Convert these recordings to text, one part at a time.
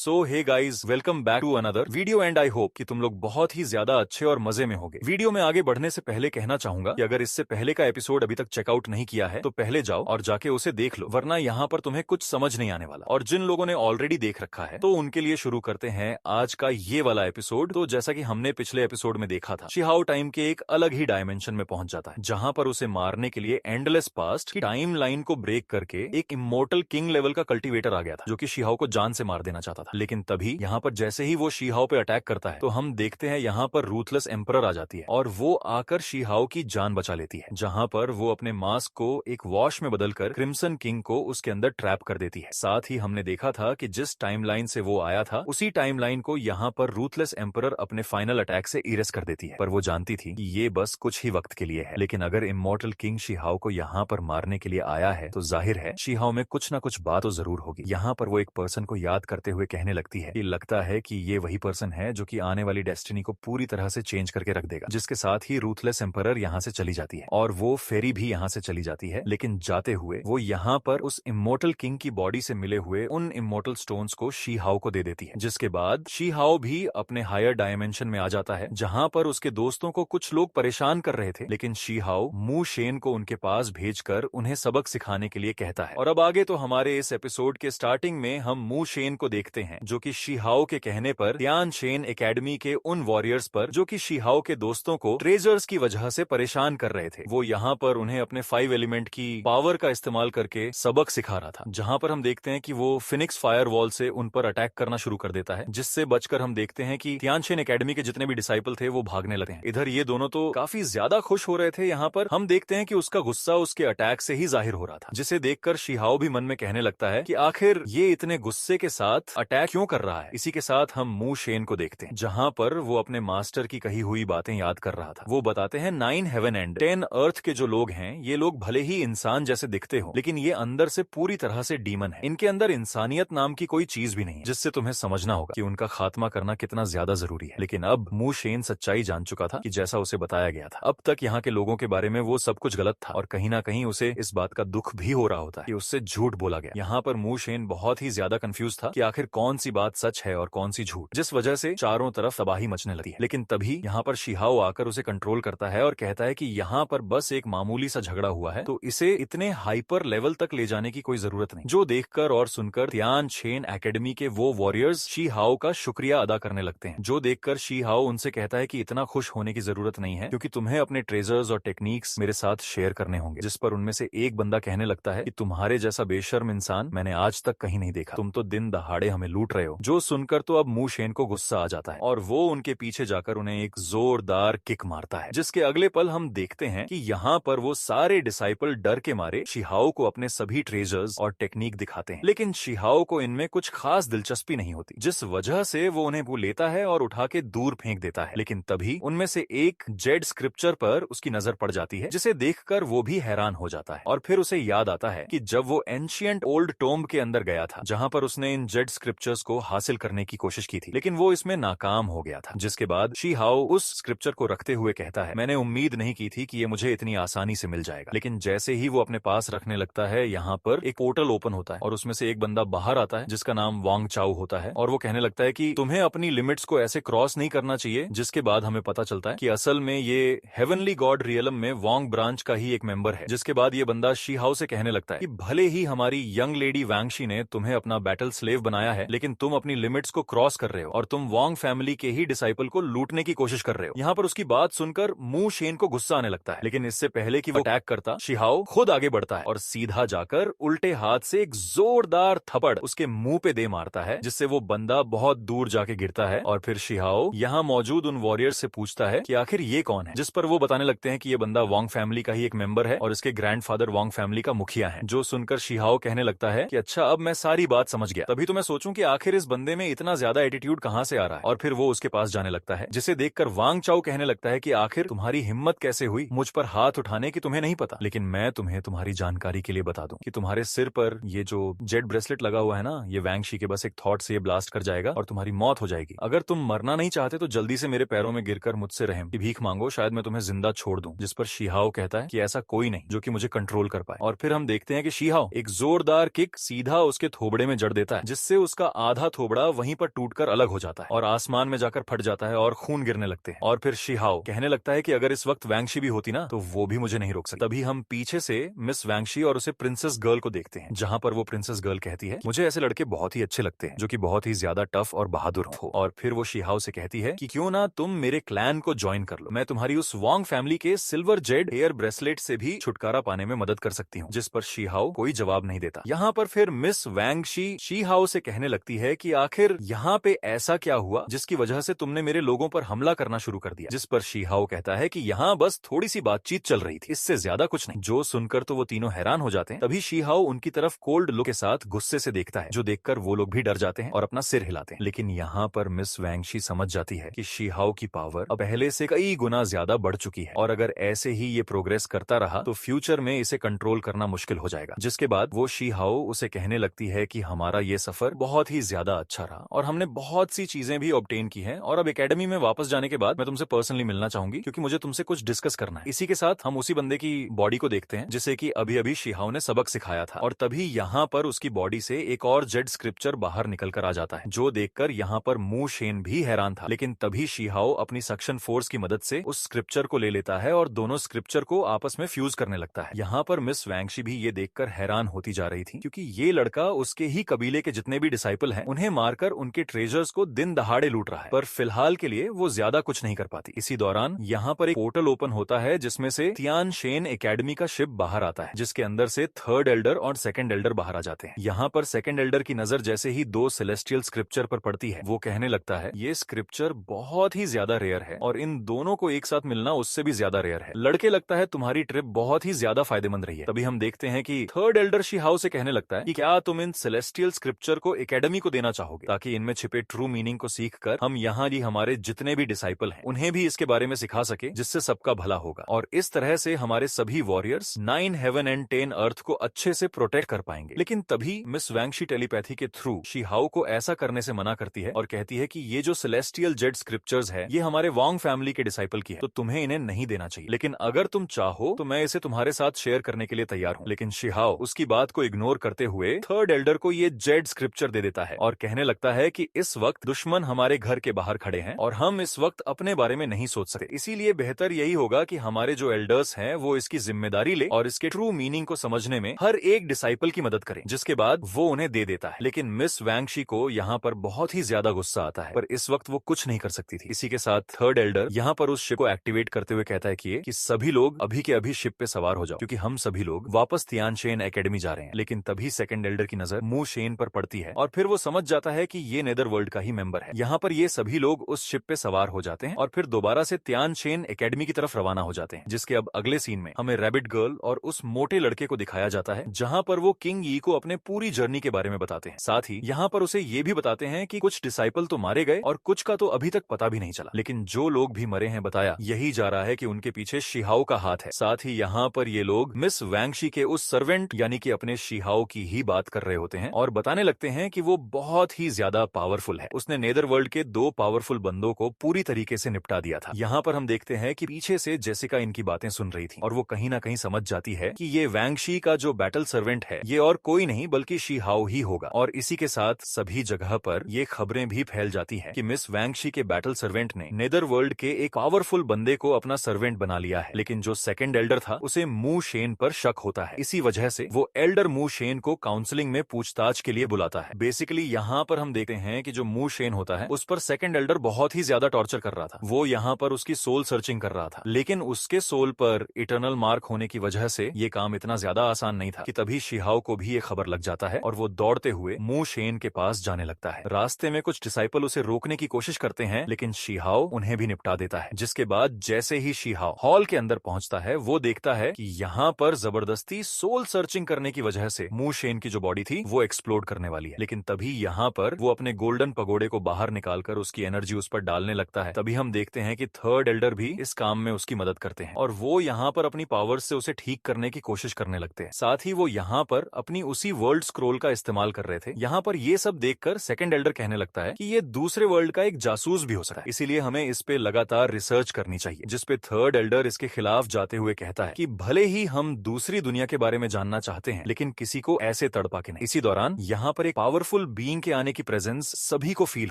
So hey guys, welcome back to another video and I hope कि तुम लोग बहुत ही ज्यादा अच्छे और मजे में होगे। वीडियो में आगे बढ़ने से पहले कहना चाहूंगा कि अगर इससे पहले का एपिसोड अभी तक चेकआउट नहीं किया है तो पहले जाओ और जाके उसे देख लो, वरना यहाँ पर तुम्हें कुछ समझ नहीं आने वाला। और जिन लोगों ने ऑलरेडी देख रखा है तो उनके लिए शुरू करते हैं आज का ये वाला एपिसोड। तो जैसा कि हमने पिछले एपिसोड में देखा था, शिहाओ टाइम के एक अलग ही डायमेंशन में पहुंच जाता है, जहां पर उसे मारने के लिए एंडलेस पास्ट की टाइम लाइन को ब्रेक करके एक इमोर्टल किंग लेवल का कल्टीवेटर आ गया था, जो कि शिहाओ को जान से मार देना चाहता था। लेकिन तभी यहाँ पर जैसे ही वो शिहाओ पे अटैक करता है तो हम देखते हैं यहाँ पर रूथलेस एम्परर आ जाती है और वो आकर शिहाओ की जान बचा लेती है, जहाँ पर वो अपने मास्क को एक वॉश में बदलकर क्रिम्सन किंग को उसके अंदर ट्रैप कर देती है। साथ ही हमने देखा था कि जिस टाइमलाइन से वो आया था उसी टाइमलाइन को यहाँ पर रूथलेस एम्परर अपने फाइनल अटैक से इरेज कर देती है। पर वो जानती थी कि ये बस कुछ ही वक्त के लिए है, लेकिन अगर इमॉर्टल किंग शिहाओ को यहाँ पर मारने के लिए आया है तो जाहिर है शिहाओ में कुछ ना कुछ बात तो जरूर होगी। यहाँ पर वो एक पर्सन को याद करते हुए कहने लगती है कि लगता है कि ये वही पर्सन है जो कि आने वाली डेस्टिनी को पूरी तरह से चेंज करके रख देगा। जिसके साथ ही रूथलेस एम्परर यहाँ से चली जाती है और वो फेरी भी यहाँ से चली जाती है, लेकिन जाते हुए वो यहाँ पर उस इमोर्टल किंग की बॉडी से मिले हुए उन इमोर्टल स्टोन्स को शिहाओ को दे देती है। जिसके बाद शिहाओ भी अपने हायर डायमेंशन में आ जाता है, जहाँ पर उसके दोस्तों को कुछ लोग परेशान कर रहे थे, लेकिन शिहाओ मू शेन को उनके पास भेजकर उन्हें सबक सिखाने के लिए कहता है। और अब आगे तो हमारे इस एपिसोड के स्टार्टिंग में हम मू शेन को देखते हैं, जो कि शिहाओ के कहने पर त्यान शेन एकेडमी के उन वॉरियर्स पर जो कि शिहाओ के दोस्तों को ट्रेजर्स की वजह से परेशान कर रहे थे, वो यहाँ पर उन्हें अपने 5 एलिमेंट की पावर का इस्तेमाल करके सबक सिखा रहा था। जहाँ पर हम देखते हैं कि वो फिनिक्स फायर वॉल से उन पर अटैक करना शुरू कर देता है, जिससे बचकर हम देखते हैं कि त्यान शेन एकेडमी के जितने भी डिसाइपल थे वो भागने लगते हैं। इधर ये दोनों तो काफी ज्यादा खुश हो रहे थे। यहाँ पर हम देखते हैं कि उसका गुस्सा उसके अटैक से ही जाहिर हो रहा था, जिसे देखकर शिहाओ भी मन में कहने लगता है कि आखिर ये इतने गुस्से के साथ अटैक क्यों कर रहा है। इसी के साथ हम मू शेन को देखते हैं, जहाँ पर वो अपने मास्टर की कही हुई बातें याद कर रहा था। वो बताते हैं 9 हेवन एंड 10 अर्थ के जो लोग हैं, ये लोग भले ही इंसान जैसे दिखते हो, लेकिन ये अंदर से पूरी तरह से डीमन है। इनके अंदर इंसानियत नाम की कोई चीज भी नहीं है, जिससे तुम्हें समझना होगा कि उनका खात्मा करना कितना ज्यादा जरूरी है। लेकिन अब मू शेन सच्चाई जान चुका था कि जैसा उसे बताया गया था, अब तक यहाँ के लोगों के बारे में वो सब कुछ गलत था और कहीं ना कहीं उसे इस बात का दुख भी हो रहा होता कि उससे झूठ बोला गया। यहाँ पर मू शेन बहुत ही ज्यादा कंफ्यूज था कि आखिर कौन सी बात सच है और कौन सी झूठ, जिस वजह से चारों तरफ तबाही मचने लगती है। लेकिन तभी यहाँ पर शिहाओ आकर उसे कंट्रोल करता है और कहता है कि यहाँ पर बस एक मामूली सा झगड़ा हुआ है, तो इसे इतने हाइपर लेवल तक ले जाने की कोई जरूरत नहीं। जो देखकर और सुनकर त्यान शेन एकेडमी के वो वॉरियर्स शिहाओ का शुक्रिया अदा करने लगते हैं। जो देखकर शिहाओ उनसे कहता है कि इतना खुश होने की जरूरत नहीं है, क्योंकि तुम्हें अपने ट्रेजर्स और टेक्निक्स मेरे साथ शेयर करने होंगे। जिस पर उनमें से एक बंदा कहने लगता है कि तुम्हारे जैसा बेशर्म इंसान मैंने आज तक कहीं नहीं देखा, तुम तो दिन दहाड़े हमें लूट रहे हो। जो सुनकर तो अब मू शेन को गुस्सा आ जाता है और वो उनके पीछे जाकर उन्हें एक जोरदार किक मारता है, जिसके अगले पल हम देखते हैं कि यहाँ पर वो सारे डिसाइपल डर के मारे शिहाओ को अपने सभी ट्रेजर्स और टेक्निक दिखाते हैं। लेकिन शिहाओ को इनमें कुछ खास दिलचस्पी नहीं होती, जिस वजह से वो उन्हें वो लेता है और उठा के दूर फेंक देता है। लेकिन तभी उनमें से एक जेड स्क्रिप्चर पर उसकी नजर पड़ जाती है, जिसे देखकर वो भी हैरान हो जाता है। और फिर उसे याद आता है कि जब वो एंशिएंट ओल्ड टोम्ब के अंदर गया था, जहां पर उसने इन जेड स्क्रिप्चर्स को हासिल करने की कोशिश की थी, लेकिन वो इसमें नाकाम हो गया था। जिसके बाद शिहाओ उस स्क्रिप्चर को रखते हुए कहता है, मैंने उम्मीद नहीं की थी कि ये मुझे इतनी आसानी से मिल जाएगा। लेकिन जैसे ही वो अपने पास रखने लगता है, यहाँ पर एक पोर्टल ओपन होता है और उसमें से एक बंदा बाहर आता है, जिसका नाम वांग चाओ होता है। और वो कहने लगता है कि तुम्हें अपनी लिमिट्स को ऐसे क्रॉस नहीं करना चाहिए। जिसके बाद हमें पता चलता है कि असल में ये हेवनली गॉड रियलम में वांग ब्रांच का ही एक मेंबर है। जिसके बाद ये बंदा शिहाओ से कहने लगता है कि भले ही हमारी यंग लेडी वांगशी ने तुम्हें अपना बैटल स्लेव बनाया है, लेकिन तुम अपनी लिमिट्स को क्रॉस कर रहे हो और तुम वांग फैमिली के ही डिसाइपल को लूटने की कोशिश कर रहे हो। यहाँ पर उसकी बात सुनकर मू शेन को गुस्सा आने लगता है, लेकिन इससे पहले कि वो अटैक करता, शिहाओ खुद आगे बढ़ता है और सीधा जाकर उल्टे हाथ से एक जोरदार थप्पड़ उसके मुंह पे दे मारता है, जिससे वो बंदा बहुत दूर जाके गिरता है। और फिर शिहाओ यहाँ मौजूद उन वॉरियर्स से पूछता है कि आखिर ये कौन है, जिस पर वो बताने लगते हैं कि ये बंदा वांग फैमिली का ही एक मेंबर है और इसके ग्रैंडफादर वांग फैमिली का मुखिया है। जो सुनकर शिहाओ कहने लगता है कि अच्छा, अब मैं सारी बात समझ गया। तभी तो मैं सोचूं कि आखिर इस बंदे में इतना ज्यादा एटीट्यूड कहाँ से आ रहा है। और फिर वो उसके पास जाने लगता है, जिसे देखकर वांग चाओ कहने लगता है कि आखिर तुम्हारी हिम्मत कैसे हुई मुझ पर हाथ उठाने की, तुम्हें नहीं पता। लेकिन मैं तुम्हें तुम्हारी जानकारी के लिए बता दूं कि तुम्हारे सिर पर ये जो जेड ब्रेसलेट लगा हुआ है ना, ये वांगशी के बस एक थॉट से ये ब्लास्ट कर जाएगा और तुम्हारी मौत हो जाएगी। अगर तुम मरना नहीं चाहते तो जल्दी से मेरे पैरों में गिरकर मुझसे रहम की भीख मांगो, शायद मैं तुम्हें जिंदा छोड़ दूं। जिस पर शिहाओ कहता है कि ऐसा कोई नहीं जो कि मुझे कंट्रोल कर पाए। और फिर हम देखते हैं कि शिहाओ एक जोरदार किक सीधा उसके थोबड़े में जड़ देता है, जिससे उसका आधा थोबड़ा वहीं पर टूटकर अलग हो जाता है और आसमान में जाकर फट जाता है और खून गिरने लगते हैं। और फिर शिहाओ कहने लगता है कि अगर इस वक्त वैंगशी भी होती ना तो वो भी मुझे नहीं रोक सकती। तभी हम पीछे से मिस वैंगशी और उसे प्रिंसेस गर्ल को देखते हैं, जहां पर वो प्रिंसेस गर्ल कहती है, मुझे ऐसे लड़के बहुत ही अच्छे लगते हैं जो कि बहुत ही ज्यादा टफ और बहादुर हो। और फिर वो शिहाओ से कहती है कि क्यों ना तुम मेरे क्लैन को ज्वाइन कर लो, मैं तुम्हारी उस वोंग फैमिली के सिल्वर जेड हेयर ब्रेसलेट से भी छुटकारा पाने में मदद कर सकती हूँ। जिस पर शिहाओ कोई जवाब नहीं देता। यहाँ पर फिर मिस वैंगशी शिहाओ से कहने लगती है कि आखिर यहाँ पे ऐसा क्या हुआ जिसकी वजह से तुमने मेरे लोगों पर हमला करना शुरू कर दिया। जिस पर शिहाओ कहता है कि यहाँ बस थोड़ी सी बातचीत चल रही थी, इससे ज्यादा कुछ नहीं। जो सुनकर तो वो तीनों हैरान हो जाते हैं। तभी शिहाओ उनकी तरफ कोल्ड लुक के साथ गुस्से से देखता है, जो देखकर वो लोग भी डर जाते हैं और अपना सिर हिलाते हैं। लेकिन यहाँ पर मिस वैंगशी समझ जाती है कि शिहाओ की पावर अब पहले से कई गुना ज्यादा बढ़ चुकी है और अगर ऐसे ही ये प्रोग्रेस करता रहा तो फ्यूचर में इसे कंट्रोल करना मुश्किल हो जाएगा। जिसके बाद वो शिहाओ उसे कहने लगती है कि हमारा ये सफर बहुत ही ज्यादा अच्छा रहा और हमने बहुत सी चीजें भी ऑब्टेन की हैं और अब एकेडमी में वापस जाने के बाद मैं तुमसे पर्सनली मिलना चाहूंगी क्योंकि मुझे तुमसे कुछ डिस्कस करना है। इसी के साथ हम उसी बंदे की बॉडी को देखते हैं जिसे कि अभी अभी शिहाओ ने सबक सिखाया था और तभी यहाँ पर उसकी बॉडी से एक और जेड स्क्रिप्चर बाहर निकल कर आ जाता है, जो देखकर यहाँ पर मू शेन भी हैरान था। लेकिन तभी शिहाओ अपनी सक्शन फोर्स की मदद से उस स्क्रिप्चर को ले लेता है और दोनों स्क्रिप्चर को आपस में फ्यूज करने लगता है। यहाँ पर मिस वैंगशी भी ये देखकर हैरान होती जा रही थी क्योंकि ये लड़का उसके ही कबीले के जितने भी डिसाइपल हैं उन्हें मारकर उनके ट्रेजर्स को दिन दहाड़े लूट रहा है, पर फिलहाल के लिए वो ज्यादा कुछ नहीं कर पाती। इसी दौरान यहाँ पर एक पोर्टल ओपन होता है जिसमें से तियान शेन एकेडमी का शिप बाहर आता है, जिसके अंदर से थर्ड एल्डर और सेकंड एल्डर बाहर आ जाते हैं। यहाँ पर सेकंड एल्डर की नजर जैसे ही दो सेलेस्टियल स्क्रिप्चर पर पड़ती है, वो कहने लगता है ये स्क्रिप्चर बहुत ही ज्यादा रेयर है और इन दोनों को एक साथ मिलना उससे भी ज्यादा रेयर है। लड़के लगता है तुम्हारी ट्रिप बहुत ही ज्यादा फायदेमंद रही है। तभी हम देखते हैं कि थर्ड एल्डर शिहाओ से कहने लगता है कि क्या तुम इन सेलेस्टियल स्क्रिप्चर को एकेडमी को देना चाहोगे ताकि इनमें छिपे ट्रू मीनिंग को सीख कर हम यहाँ ही हमारे जितने भी डिसाइपल हैं उन्हें भी इसके बारे में सिखा सके, जिससे सबका भला होगा और इस तरह से हमारे सभी वॉरियर्स 9 हेवन एंड 10 अर्थ को अच्छे से प्रोटेक्ट कर पाएंगे। लेकिन तभी मिस वैंगशी टेलीपैथी के थ्रू शिहाओ को ऐसा करने से मना करती है और कहती है कि ये जो सेलेस्टियल जेड स्क्रिप्चर्स है ये हमारे वोंग फैमिली के डिसाइपल की है, तो तुम्हें इन्हें नहीं देना चाहिए। लेकिन अगर तुम चाहो तो मैं इसे तुम्हारे साथ शेयर करने के लिए तैयार हूँ। लेकिन शिहाओ उसकी बात को इग्नोर करते हुए थर्ड एल्डर को ये जेड स्क्रिप्चर दे देता है और कहने लगता है कि इस वक्त दुश्मन हमारे घर के बाहर खड़े हैं और हम इस वक्त अपने बारे में नहीं सोच सकते, इसीलिए बेहतर यही होगा कि हमारे जो एल्डर्स हैं वो इसकी जिम्मेदारी ले और इसके ट्रू मीनिंग को समझने में हर एक डिसाइपल की मदद करें। जिसके बाद वो उन्हें दे देता है। लेकिन मिस वैंगशी को यहाँ पर बहुत ही ज्यादा गुस्सा आता है, पर इस वक्त वो कुछ नहीं कर सकती थी। इसी के साथ थर्ड एल्डर यहाँ पर उस शिप को एक्टिवेट करते हुए कहता है कि सभी लोग अभी के अभी शिप पे सवार हो जाओ क्योंकि हम सभी लोग वापस तियान शेन एकेडमी जा रहे हैं। लेकिन तभी सेकंड एल्डर की नजर मू शेन पर पड़ती है और फिर वो समझ जाता है कि ये नेदर वर्ल्ड का ही मेंबर है। यहाँ पर ये सभी लोग उस शिप पे सवार हो जाते हैं और फिर दोबारा से तियान शेन एकेडमी की तरफ रवाना हो जाते हैं। जिसके अब अगले सीन में हमें रैबिट गर्ल और उस मोटे लड़के को दिखाया जाता है जहाँ पर वो किंग यी को अपने पूरी जर्नी के बारे में बताते हैं। साथ ही यहाँ पर उसे ये भी बताते हैं कि कुछ डिसाइपल तो मारे गए और कुछ का तो अभी तक पता भी नहीं चला, लेकिन जो लोग भी मरे हैं बताया यही जा रहा है कि उनके पीछे शिहाओ का हाथ है। साथ ही यहाँ पर ये लोग मिस वैंगशी के उस सर्वेंट यानी कि अपने शिहाओ की ही बात कर रहे होते हैं और बताने लगते हैं कि वो बहुत ही ज्यादा पावरफुल है। उसने नेदर वर्ल्ड के 2 पावरफुल बंदों को पूरी तरीके से निपटा दिया था। यहाँ पर हम देखते हैं कि पीछे से जेसिका इनकी बातें सुन रही थी और वो कहीं ना कहीं समझ जाती है कि ये वैंगशी का जो बैटल सर्वेंट है ये और कोई नहीं बल्कि शिहाओ ही होगा। और इसी के साथ सभी जगह पर ये खबरें भी फैल जाती हैं कि मिस वैंगशी के बैटल सर्वेंट ने नेदर वर्ल्ड के एक पावरफुल बंदे को अपना सर्वेंट बना लिया है। लेकिन जो सेकंड एल्डर था उसे मू शेन पर शक होता है। इसी वजह से वो एल्डर मू शेन को काउंसलिंग में पूछताछ के लिए बुलाता है। बेसिकली यहाँ पर हम देखते हैं कि जो मू शेन होता है उस पर सेकंड एल्डर बहुत ही ज्यादा टॉर्चर कर रहा था। वो यहाँ पर उसकी सोल सर्चिंग कर रहा था, लेकिन उसके सोल पर इटर्नल मार्क होने की वजह से ये काम इतना ज्यादा आसान नहीं था कि तभी शिहाओ को भी ये खबर लग जाता है और वो दौड़ते हुए मू शेन के पास जाने लगता है। रास्ते में कुछ डिसाइपल उसे रोकने की कोशिश करते हैं लेकिन शिहाओ उन्हें भी निपटा देता है। जिसके बाद जैसे ही शिहाओ हॉल के अंदर पहुंचता है वो देखता है कि यहाँ पर जबरदस्ती सोल सर्चिंग करने की वजह से मू शेन की जो बॉडी थी वो एक्सप्लोड करने वाली है। लेकिन तभी यहाँ पर वो अपने गोल्डन पगोड़े को बाहर निकालकर उसकी एनर्जी उस पर डालने लगता है। तभी हम देखते हैं कि थर्ड एल्डर भी इस काम में उसकी मदद करते हैं और वो यहाँ पर अपनी पावर्स से उसे ठीक करने की कोशिश करने लगते हैं। साथ ही वो यहाँ पर अपनी उसी वर्ल्ड स्क्रोल का इस्तेमाल कर रहे थे। यहाँ पर ये सब देखकर सेकंड एल्डर कहने लगता है कि ये दूसरे वर्ल्ड का एक जासूस भी हो सकता है, इसीलिए हमें इस पे लगातार रिसर्च करनी चाहिए। जिसपे थर्ड एल्डर इसके खिलाफ जाते हुए कहता है कि भले ही हम दूसरी दुनिया के बारे में जानना चाहते हैं लेकिन किसी को ऐसे तड़पा के नहीं। इसी दौरान यहाँ पर एक पावरफुल पावरफुल बीइंग के आने की प्रेजेंस सभी को फील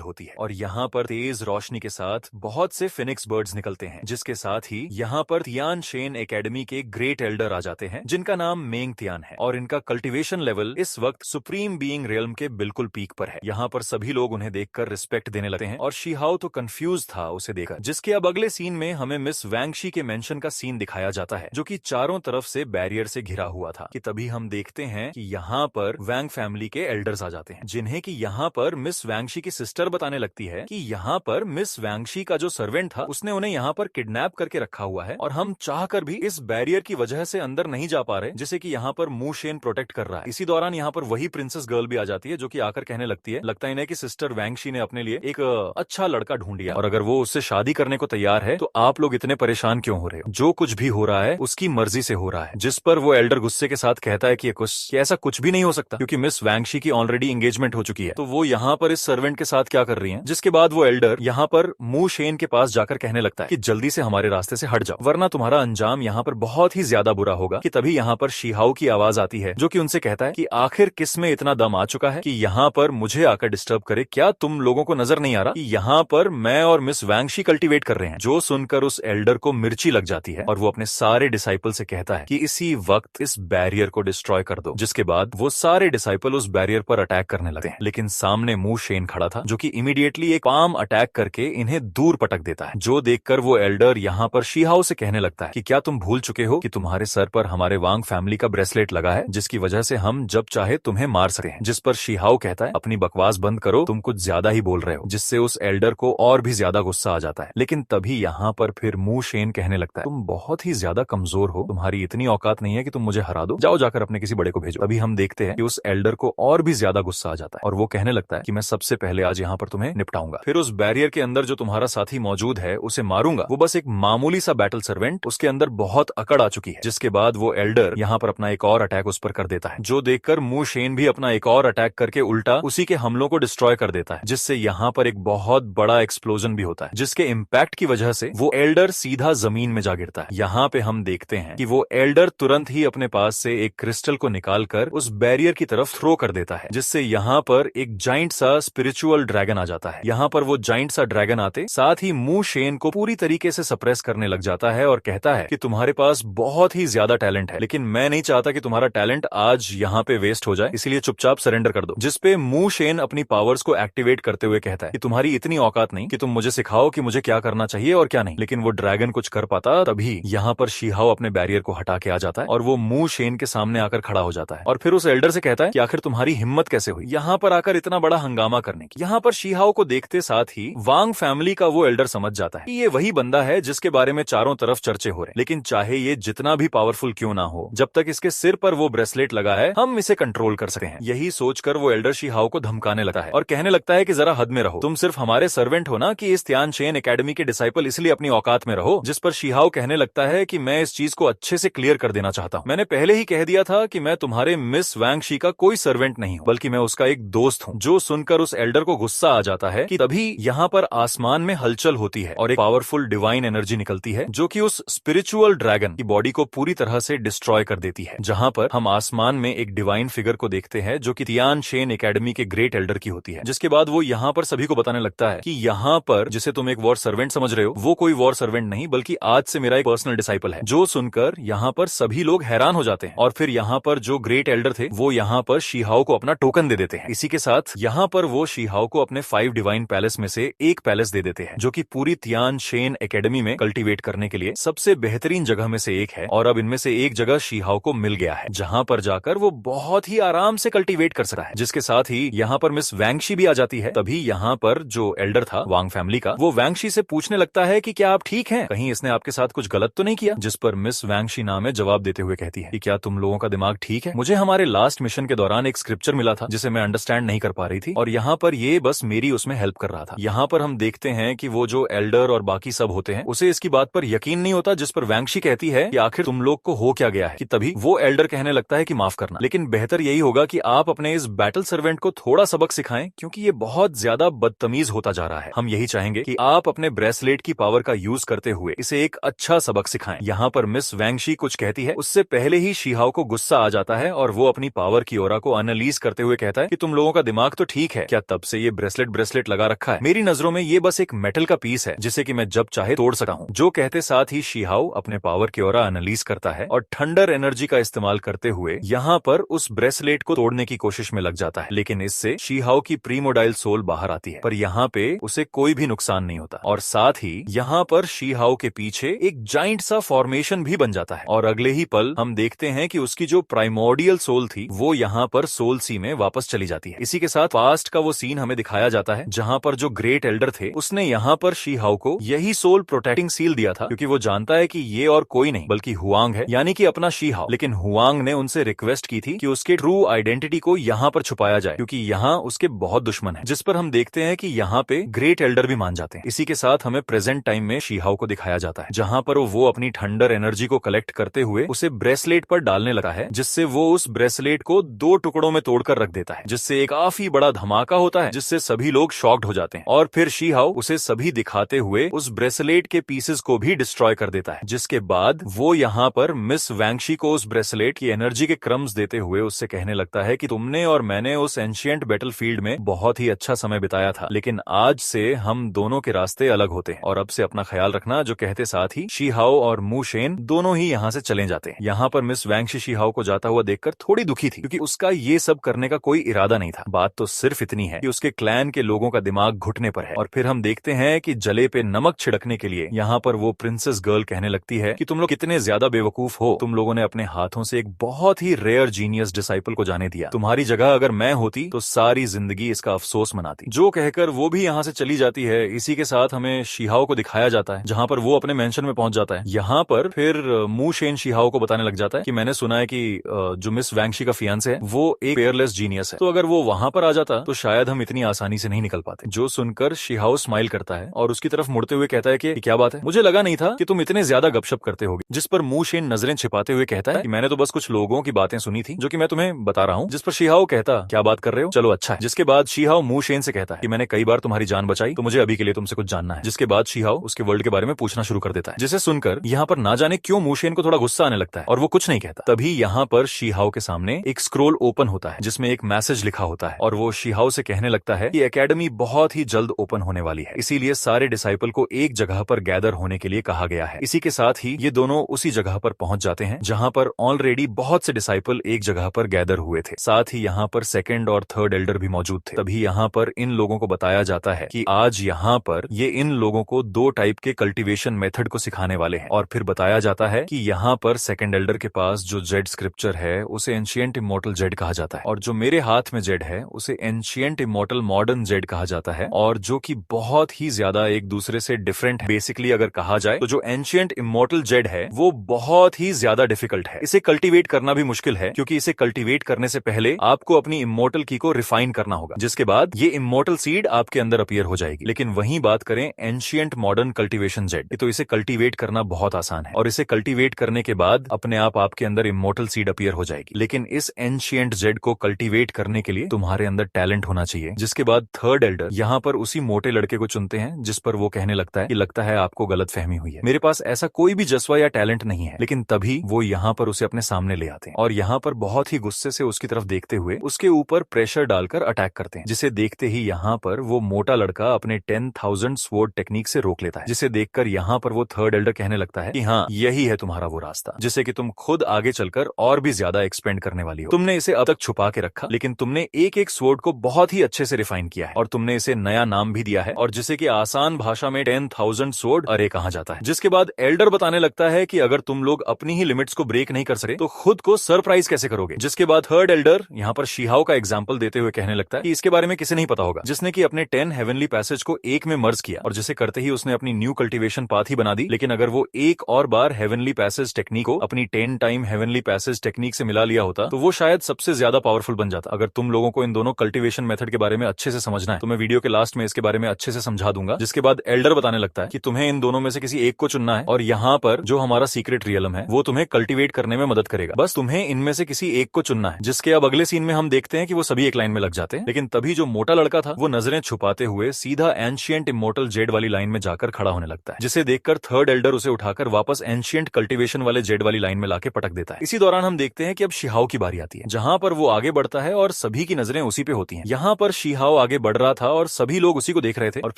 होती है और यहाँ पर तेज रोशनी के साथ बहुत से फिनिक्स बर्ड्स निकलते हैं, जिसके साथ ही यहाँ पर तियान शेन एकेडमी के ग्रेट एल्डर आ जाते हैं जिनका नाम मेंग तियान है और इनका कल्टीवेशन लेवल इस वक्त सुप्रीम बीइंग रियल्म के बिल्कुल पीक पर है। यहाँ पर सभी लोग उन्हें देखकर रिस्पेक्ट देने लगते हैं और शीहाओ तो कंफ्यूज था उसे देखकर, जिसके अब अगले सीन में हमें मिस वैंगशी के मेंशन का सीन दिखाया जाता है जो कि चारों तरफ से बैरियर से घिरा हुआ था। कि तभी हम देखते हैं कि यहाँ पर वैंग फैमिली के एल्डर्स आ जाते हैं, जिन्हें कि यहाँ पर मिस वैंगशी की सिस्टर बताने लगती है कि यहाँ पर मिस वैंगशी का जो सर्वेंट था उसने उन्हें यहाँ पर किडनैप करके रखा हुआ है और हम चाहकर भी इस बैरियर की वजह से अंदर नहीं जा पा रहे, जिसे कि यहाँ पर मू शेन प्रोटेक्ट कर रहा है। इसी दौरान यहाँ पर वही प्रिंसेस गर्ल भी आ जाती है जो कि आकर कहने लगती है, लगता है कि सिस्टर वैंगशी ने अपने लिए एक अच्छा लड़का ढूंढ लिया और अगर वो उससे शादी करने को तैयार है तो आप लोग इतने परेशान क्यों हो रहे हो? जो कुछ भी हो रहा है उसकी मर्जी से हो रहा है। जिस पर वो एल्डर गुस्से के साथ कहता है कि ऐसा कुछ भी नहीं हो सकता क्योंकि मिस वैंगशी की ऑलरेडी एंगेजमेंट हो चुकी है, तो वो यहाँ पर इस सर्वेंट के साथ क्या कर रही है। जिसके बाद वो एल्डर यहाँ पर मू शेन के पास जाकर कहने लगता है कि जल्दी से हमारे रास्ते से हट जाओ वरना तुम्हारा अंजाम यहाँ पर बहुत ही ज्यादा बुरा होगा। कि तभी यहाँ पर शीहाओ की आवाज आती है जो कि उनसे कहता है कि आखिर किस में इतना दम आ चुका है कि यहाँ पर मुझे आकर डिस्टर्ब करे। क्या तुम लोगों को नजर नहीं आ रहा कि यहाँ पर मैं और मिस वैंगशी कल्टीवेट कर रहे हैं? जो सुनकर उस एल्डर को मिर्ची लग जाती है और वो अपने सारे डिसाइपल से कहता है कि इसी वक्त इस बैरियर को डिस्ट्रॉय कर दो। जिसके बाद वो सारे डिसाइपल उस बैरियर पर अटैक करने लगते हैं, लेकिन सामने मू शेन खड़ा था जो कि इमीडिएटली एक पाम अटैक करके इन्हें दूर पटक देता है। जो देखकर वो एल्डर यहाँ पर शीहाओ से कहने लगता है कि क्या तुम भूल चुके हो कि तुम्हारे सर पर हमारे वांग फैमिली का ब्रेसलेट लगा है जिसकी वजह से हम जब चाहे तुम्हें मार सकते हैं। जिस पर शीहाओ कहता है अपनी बकवास बंद करो, तुम कुछ ज्यादा ही बोल रहे हो, जिससे उस एल्डर को और भी ज्यादा गुस्सा आ जाता है। लेकिन तभी यहाँ पर फिर मू शेन कहने लगता है तुम बहुत ही ज्यादा कमजोर हो, तुम्हारी इतनी औकात नहीं है कि तुम मुझे हरा दो, जाओ जाकर अपने किसी बड़े को भेजो। तभी हम देखते हैं कि उस एल्डर को और भी ज्यादा गुस्सा आ जाता है और वो कहने लगता है कि मैं सबसे पहले आज यहाँ पर तुम्हें निपटाऊंगा, फिर उस बैरियर के अंदर जो तुम्हारा साथी मौजूद है उसे मारूंगा। वो बस एक मामूली सा बैटल सर्वेंट, उसके अंदर बहुत अकड़ आ चुकी है। जिसके बाद वो एल्डर यहाँ पर अपना एक और अटैक उस पर कर देता है, जो देखकर मू शेन भी अपना एक और अटैक करके उल्टा उसी के हमलों को डिस्ट्रॉय कर देता है, जिससे यहाँ पर एक बहुत बड़ा एक्सप्लोजन भी होता है, जिसके इम्पैक्ट की वजह से वो एल्डर सीधा जमीन में जा गिरता है। यहाँ पे हम देखते हैं कि वो एल्डर तुरंत ही अपने पास से एक क्रिस्टल को निकालकर उस बैरियर की तरफ थ्रो कर देता है, जिससे यहाँ पर एक जाइंट सा स्पिरिचुअल ड्रैगन आ जाता है। यहाँ पर वो जाइंट सा ड्रैगन आते साथ ही मू शेन को पूरी तरीके से सप्रेस करने लग जाता है और कहता है कि तुम्हारे पास बहुत ही ज्यादा टैलेंट है, लेकिन मैं नहीं चाहता कि तुम्हारा टैलेंट आज यहाँ पे वेस्ट हो जाए, इसलिए चुपचाप सरेंडर कर दो। जिसपे मू शेन अपनी पावर्स को एक्टिवेट करते हुए कहता है कि तुम्हारी इतनी औकात नहीं कि तुम मुझे सिखाओ कि मुझे क्या करना चाहिए और क्या नहीं। लेकिन वो ड्रैगन कुछ कर पाता तभी यहाँ पर शीहाओ अपने बैरियर को हटा के आ जाता है और वो मू शेन के सामने आकर खड़ा हो जाता है और फिर उस एल्डर से कहता है कि आखिर तुम्हारी हिम्मत कैसे हुई यहाँ पर आकर इतना बड़ा हंगामा करने की। यहाँ पर शीहाओ को देखते साथ ही वांग फैमिली का वो एल्डर समझ जाता है कि ये वही बंदा है जिसके बारे में चारों तरफ चर्चे हो रहे, लेकिन चाहे ये जितना भी पावरफुल क्यों ना हो, जब तक इसके सिर पर वो ब्रेसलेट लगा है हम इसे कंट्रोल कर सकते हैं। यही सोचकर वो एल्डर शीहाओ को धमकाने लगता है और कहने लगता है कि जरा हद में रहो, तुम सिर्फ हमारे सर्वेंट हो ना कि इस तियान शेन एकेडमी के डिसाइपल, इसलिए अपनी औकात में रहो। जिस पर शीहाओ कहने लगता है कि मैं इस चीज को अच्छे से क्लियर कर देना चाहता हूँ, मैंने पहले ही कह दिया था कि मैं तुम्हारे मिस वैंगशी का कोई सर्वेंट नहीं हूँ, बल्कि मैं उसका एक दोस्त हूँ। जो सुनकर उस एल्डर को गुस्सा आ जाता है कि तभी यहाँ पर आसमान में हलचल होती है और एक पावरफुल डिवाइन एनर्जी निकलती है जो कि उस स्पिरिचुअल ड्रैगन की बॉडी को पूरी तरह से डिस्ट्रॉय कर देती है। जहाँ पर हम आसमान में एक डिवाइन फिगर को देखते हैं जो कि तियान शेन एकेडमी के ग्रेट एल्डर की होती है। जिसके बाद वो यहाँ पर सभी को बताने लगता है कि यहाँ पर जिसे तुम एक वॉर सर्वेंट समझ रहे हो वो कोई वॉर सर्वेंट नहीं बल्कि आज से मेरा एक पर्सनल डिसाइपल है। जो सुनकर यहाँ पर सभी लोग हैरान हो जाते हैं और फिर यहाँ पर जो ग्रेट एल्डर थे वो यहाँ पर शीहाओ को अपना टोकन दे देते हैं। इसी के साथ यहाँ पर वो शीहाओ को अपने 5 डिवाइन पैलेस में से एक पैलेस दे देते हैं जो कि पूरी तियान शेन एकेडमी में कल्टीवेट करने के लिए सबसे बेहतरीन जगह में से एक है। और अब इनमें से एक जगह शीहाओ को मिल गया है जहाँ पर जाकर वो बहुत ही आराम से कल्टीवेट कर सकता है। जिसके साथ ही यहाँ पर मिस वैंगशी भी आ जाती है। तभी यहाँ पर जो एल्डर था वांग फैमिली का, वो वैंगशी से पूछने लगता है कि क्या आप ठीक हैं, कहीं इसने आपके साथ कुछ गलत तो नहीं किया। जिस पर मिस वैंगशी नाम है जवाब देते हुए कहती है कि क्या तुम लोगों का दिमाग ठीक है, मुझे हमारे लास्ट मिशन के दौरान एक स्क्रिप्चर मिला था जिसे मैं अंडरस्टैंड नहीं कर पा रही थी और यहाँ पर ये बस मेरी उसमें हेल्प कर रहा था। यहाँ पर हम देखते हैं कि वो जो एल्डर और बाकी सब होते हैं उसे इसकी बात पर यकीन नहीं होता। जिस पर वैंगशी कहती है कि आखिर तुम लोग को हो क्या गया है। कि तभी वो एल्डर कहने लगता है कि माफ करना, लेकिन बेहतर यही होगा कि आप अपने इस बैटल सर्वेंट को थोड़ा सबक सिखाएं क्योंकि ये बहुत ज्यादा बदतमीज होता जा रहा है। हम यही चाहेंगे कि आप अपने ब्रेसलेट की पावर का यूज करते हुए इसे एक अच्छा सबक सिखाएं। यहाँ पर मिस वैंगशी कुछ कहती है उससे पहले ही शीहाओ को गुस्सा आ जाता है और वो अपनी पावर की ओरा को एनालाइज करते हुए कहता है कि तुम लोगों का दिमाग तो ठीक है, क्या तब से ये ब्रेसलेट ब्रेसलेट लगा रखा है? मेरी नजरों में ये बस एक मेटल का पीस है जिसे कि मैं जब चाहे तोड़ सकता हूँ। जो कहते साथ ही शिहाओ अपने पावर की ऑरा एनालाइज करता है और थंडर एनर्जी का इस्तेमाल करते हुए यहाँ पर उस ब्रेसलेट को तोड़ने की कोशिश में लग जाता है, लेकिन इससे शिहाओ की प्रीमोडाइल सोल बाहर आती है, पर यहाँ पे उसे कोई भी नुकसान नहीं होता। और साथ ही यहाँ पर शिहाओ के पीछे एक जाइंट सा फॉर्मेशन भी बन जाता है और अगले ही पल हम देखते हैं कि उसकी जो प्राइमोर्डियल सोल थी वो यहाँ पर सोल सी में वापस चली जाती है। इसी के साथ पास्ट का वो सीन हमें दिखाया जाता है जहाँ पर जो ग्रेट एल्डर थे उसने यहाँ पर शिहाओ को यही सोल प्रोटेक्टिंग सील दिया था, क्योंकि वो जानता है कि ये और कोई नहीं बल्कि हुआंग है, यानी कि अपना शिहाओ। लेकिन हुआंग ने उनसे रिक्वेस्ट की थी कि उसके ट्रू आइडेंटिटी को यहाँ पर छुपाया जाए, क्योंकि यहाँ उसके बहुत दुश्मन है, जिस पर हम देखते हैं कि यहाँ पे ग्रेट एल्डर भी मान जाते हैं। इसी के साथ हमें प्रेजेंट टाइम में शिहाओ को दिखाया जाता है जहाँ पर वो अपनी थंडर एनर्जी को कलेक्ट करते हुए उसे ब्रेसलेट पर डालने लगा है, जिससे वो उस ब्रेसलेट को 2 टुकड़ों में तोड़कर रख देता है, जिससे एक काफी बड़ा धमाका होता है जिससे सभी लोग शॉक्ड हो जाते हैं। और फिर शिहाओ उसे सभी दिखाते हुए उस ब्रेसलेट के पीसेस को भी डिस्ट्रॉय कर देता है, जिसके बाद वो यहाँ पर मिस वैंगशी को उस ब्रेसलेट की एनर्जी के क्रम्स देते हुए उससे कहने लगता है कि तुमने और मैंने उस एंशिएंट बैटलफील्ड में बहुत ही अच्छा समय बिताया था, लेकिन आज से हम दोनों के रास्ते अलग होते हैं और अब से अपना ख्याल रखना। जो कहते साथ ही शिहाओ और मू शेन दोनों ही यहाँ से चले जाते हैं। यहाँ पर मिस वैंगशी शिहाओ को जाता हुआ देखकर थोड़ी दुखी थी, क्योंकि उसका ये सब करने का कोई इरादा नहीं था। बात तो सिर्फ इतनी है कि उसके क्लैन के लोगों का दिमाग घुटने पर है। और फिर हम देखते हैं कि जले पे नमक छिड़कने के लिए यहाँ पर वो प्रिंसेस गर्ल कहने लगती है कि तुम लोग कितने ज्यादा बेवकूफ हो, तुम लोगों ने अपने हाथों से एक बहुत ही रेयर जीनियस डिसाइपल को जाने दिया। तुम्हारी जगह अगर मैं होती तो सारी जिंदगी इसका अफसोस मनाती। जो कहकर वो भी यहाँ से चली जाती है। इसी के साथ हमें शिहाओ को दिखाया जाता है जहाँ पर वो अपने मेंशन में पहुंच जाता है। यहाँ पर फिर मू शेन शिहाओ को बताने लग जाता है कि मैंने सुना है कि जो मिस वैंगशी का फियांसे है वो एक पेयरलेस जीनियस है, तो अगर वो वहां पर आ जाता तो शायद हम इतनी आसानी से नहीं निकल पाते। जो सुनकर शिहाओ स्माइल करता है और उसकी तरफ मुड़ते हुए कहता है कि क्या बात है, मुझे लगा नहीं था कि तुम इतने ज्यादा गपशप करते होगे। जिस पर मू शेन नजरें छिपाते हुए कहता है कि मैंने तो बस कुछ लोगों की बातें सुनी थी जो कि मैं तुम्हें बता रहा हूँ। जिस पर शिहाओ कहता क्या बात कर रहे हो, चलो अच्छा है। जिसके बाद शिहाओ मू शेन से कहता है कि मैंने कई बार तुम्हारी जान बचाई, तो मुझे अभी के लिए तुमसे कुछ जानना है। जिसके बाद शिहाओ उसके वर्ल्ड के बारे में पूछना शुरू कर देता है, जिसे सुनकर यहाँ पर ना जाने क्यों मू शेन को थोड़ा गुस्सा आने लगता है और वो कुछ नहीं कहता। तभी यहाँ पर शिहाओ के सामने एक स्क्रोल ओपन होता है जिसमें एक मैसेज लिखा होता है और वो शिहाओ से कहने लगता है कि एकेडमी बहुत ही जल्द ओपन होने वाली है, इसीलिए सारे डिसाइपल को एक जगह पर गैदर होने के लिए कहा गया है। इसी के साथ ही ये दोनों उसी जगह पर पहुंच जाते हैं जहां पर ऑलरेडी बहुत से डिसाइपल एक जगह पर गैदर हुए थे। साथ ही यहाँ पर सेकंड और थर्ड एल्डर भी मौजूद थे। तभी यहाँ पर इन लोगों को बताया जाता है कि आज यहाँ पर ये इन लोगों को 2 टाइप के कल्टीवेशन मेथड को सिखाने वाले हैं। और फिर बताया जाता है कि यहाँ पर सेकंड एल्डर के पास जो जेड स्क्रिप्चर है उसे एंशिएंट इमॉर्टल जेड कहा जाता है, और जो मेरे हाथ में जेड है उसे एंशिएंट इमॉर्टल मॉडर्न जेड कहा जाता है, और जो कि बहुत ही ज्यादा एक दूसरे से डिफरेंट है। बेसिकली अगर कहा जाए तो जो एंशिएंट इमॉर्टल जेड है वो बहुत ही ज्यादा डिफिकल्ट है। इसे कल्टीवेट करना भी मुश्किल है, क्योंकि इसे कल्टीवेट करने से पहले आपको अपनी इमॉर्टल की को रिफाइन करना होगा, जिसके बाद ये इमॉर्टल सीड आपके अंदर अपीयर हो जाएगी। लेकिन वहीं बात करें एंशिएंट मॉडर्न कल्टीवेशन जेड, तो इसे कल्टीवेट करना बहुत आसान है और इसे कल्टीवेट करने के बाद अपने आप आपके अंदर इमॉर्टल सीड अपीयर हो जाएगी। लेकिन इस एंशिएंट जेड को कल्टीवेट करने के लिए तुम्हारे अंदर टैलेंट होना चाहिए। जिसके बाद थर्ड एल्डर यहाँ पर उसी मोटे लड़के को चुनते हैं जिस पर वो कहने लगता है कि लगता है आपको गलतफहमी हुई है, मेरे पास ऐसा कोई भी जज्बा या टैलेंट नहीं है। लेकिन तभी वो यहाँ पर उसे अपने सामने ले आते हैं और यहाँ पर बहुत ही गुस्से से उसकी तरफ देखते हुए उसके ऊपर प्रेशर डालकर अटैक करते हैं, जिसे देखते ही यहाँ पर वो मोटा लड़का अपने 10,000 स्वॉर्ड टेक्निक से रोक लेता है। जिसे देखकर यहाँ पर वो थर्ड एल्डर कहने लगता है कि हाँ, यही है तुम्हारा वो रास्ता जिसे कि तुम खुद आगे चलकर और भी ज्यादा एक्सपेंड करने वाली हो। तुमने इसे अब तक छुपा के रखा, लेकिन तुमने एक एक स्वॉर्ड को बहुत ही अच्छे से रिफाइन किया है और तुमने इसे नया नाम भी दिया है, और जिसे कि आसान भाषा में 10,000 स्वॉर्ड अरे कहा जाता है। जिसके बाद एल्डर बताने लगता है कि अगर तुम लोग अपनी ही लिमिट्स को ब्रेक नहीं कर सके तो खुद को सरप्राइज कैसे करोगे। जिसके बाद थर्ड एल्डर यहाँ पर शिहाओ का एग्जाम्पल देते हुए कहने लगता है कि इसके बारे में किसे नहीं पता होगा, जिसने कि अपने 10 हेवनली पैसेज को एक में मर्ज किया और जिसे करते ही उसने अपनी न्यू कल्टीवेशन पाथ ही बना दी। लेकिन अगर वो एक और बार हेवनली पैसेज टेक्निक को अपनी 10 टाइम हेवनली पैसेज टेक्निक से मिला लिया होता तो वो शायद सबसे ज्यादा पावरफुल बन जाता। अगर तुम लोगों को इन दोनों कल्टीवेशन मेथड के बारे में अच्छे से समझना है तो मैं वीडियो के लास्ट में इसके बारे में अच्छे से समझा दूंगा। जिसके बाद एल्डर बताने लगता है कि तुम्हें इन दोनों में से किसी एक को चुनना है और यहाँ पर जो हमारा सीक्रेट रियलम है वो तुम्हें कल्टीवेट करने में मदद करेगा। बस तुम्हें इनमें से किसी एक को चुनना है। जिसके अब अगले सीन में हम देखते हैं कि वो सभी एक लाइन में लग जाते हैं। लेकिन तभी जो मोटा लड़का था वो नजरें छुपाते हुए सीधा एंशिएंट इमॉर्टल जेड वाली लाइन में जाकर खड़ा होने लगता है, जिसे देखकर थर्ड एल्डर उसे उठाकर वापस एंशिएंट वाले जेड वाली लाइन में लाके पटक देता है। इसी दौरान हम देखते हैं कि अब शिहाओ की बारी आती है, जहां पर वो आगे बढ़ता है और सभी की नजरें उसी पे होती हैं। यहाँ पर शीहाओ आगे बढ़ रहा था और सभी लोग उसी को देख रहे थे और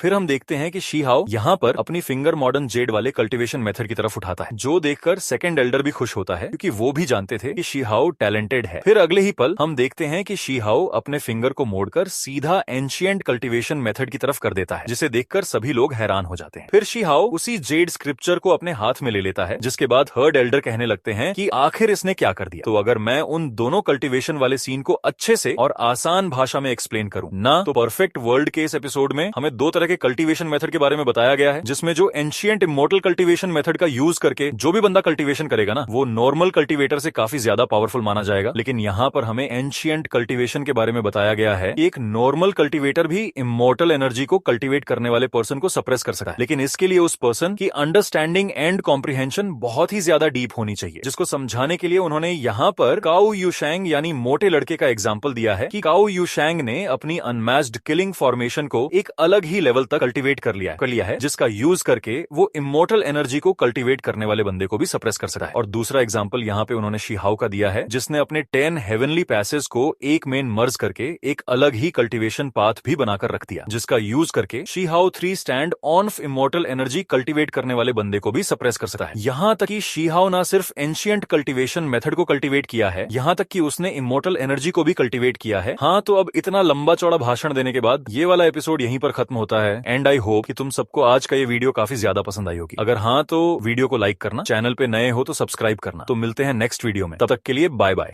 फिर हम देखते हैं कि शीहाओ यहाँ पर अपनी फिंगर मॉडर्न जेड वाले कल्टीवेशन मेथड की तरफ उठाता है, जो देखकर सेकंड एल्डर भी खुश होता है क्योंकि वो भी जानते थे कि शीहाओ टैलेंटेड है। फिर अगले ही पल हम देखते हैं कि शीहाओ अपने फिंगर को मोड़कर सीधा एंशिएंट कल्टीवेशन मेथड की तरफ कर देता है, जिसे देखकर सभी लोग हैरान हो जाते हैं। फिर शीहाओ उसी जेड स्क्रिप्चर को अपने हाथ में ले लेता है, जिसके बाद थर्ड एल्डर कहने लगते हैं कि आखिर इसने क्या कर दिया। तो अगर मैं उन दोनों कल्टीवेशन वाले सीन को अच्छे से और आसान भाषा में एक्सप्लेन करूं ना, तो परफेक्ट वर्ल्ड के इस एपिसोड में हमें दो तरह के कल्टीवेशन मेथड के बारे में बताया गया है, जिसमें जो एंशिएंट इमोर्टल कल्टीवेशन मेथड का यूज करके जो भी बंदा कल्टीवेशन करेगा ना, वो नॉर्मल कल्टीवेटर से काफी ज्यादा पावरफुल माना जाएगा। लेकिन यहाँ पर हमें एंशिएंट कल्टीवेशन के बारे में बताया गया है कि एक नॉर्मल कल्टीवेटर भी इमोर्टल एनर्जी को कल्टीवेट करने वाले पर्सन को सप्रेस कर सकता है, लेकिन इसके लिए उस पर्सन की अंडरस्टैंडिंग एंड कॉम्प्रिहेंशन बहुत ही ज्यादा डीप होनी चाहिए, जिसको समझाने के लिए उन्होंने यहाँ पर काओ यूशैंग यानी मोटे लड़के का एग्जाम्पल दिया है कि काओ यूशैंग ने अपनी अनमैच्ड किलिंग फॉर्मेशन को एक अलग ही लेवल तक कल्टीवेट कर लिया है, जिसका यूज करके वो इमोर्टल एनर्जी को कल्टीवेट करने वाले बंदे को भी सप्रेस कर सकता है। और दूसरा एग्जाम्पल यहाँ पे उन्होंने शीहाओ का दिया है, जिसने अपने 10 हेवनली पैसेज को एक में मर्ज करके एक अलग ही कल्टीवेशन पाथ भी बनाकर रख दिया, जिसका यूज करके शीहाओ 3 stand on immortal energy cultivate करने वाले बंदे को भी सप्रेस कर सकता है। यहाँ तक कि शीहाओ ना सिर्फ एंशिएंट कल्टीवेशन मेथड को कल्टीवेट किया है, यहाँ तक कि उसने इमोर्टल एनर्जी को भी कल्टीवेट किया है। हाँ, तो अब इतना लंबा चौड़ा भाषण देने के बाद ये वाला एपिसोड यहीं पर खत्म होता है। एंड आई होप कि तुम सबको आज का ये वीडियो काफी ज्यादा पसंद आई होगी। अगर हाँ, तो वीडियो को लाइक करना, चैनल पे नए हो तो सब्सक्राइब करना। तो मिलते हैं नेक्स्ट वीडियो में, तब तक के लिए बाय बाय।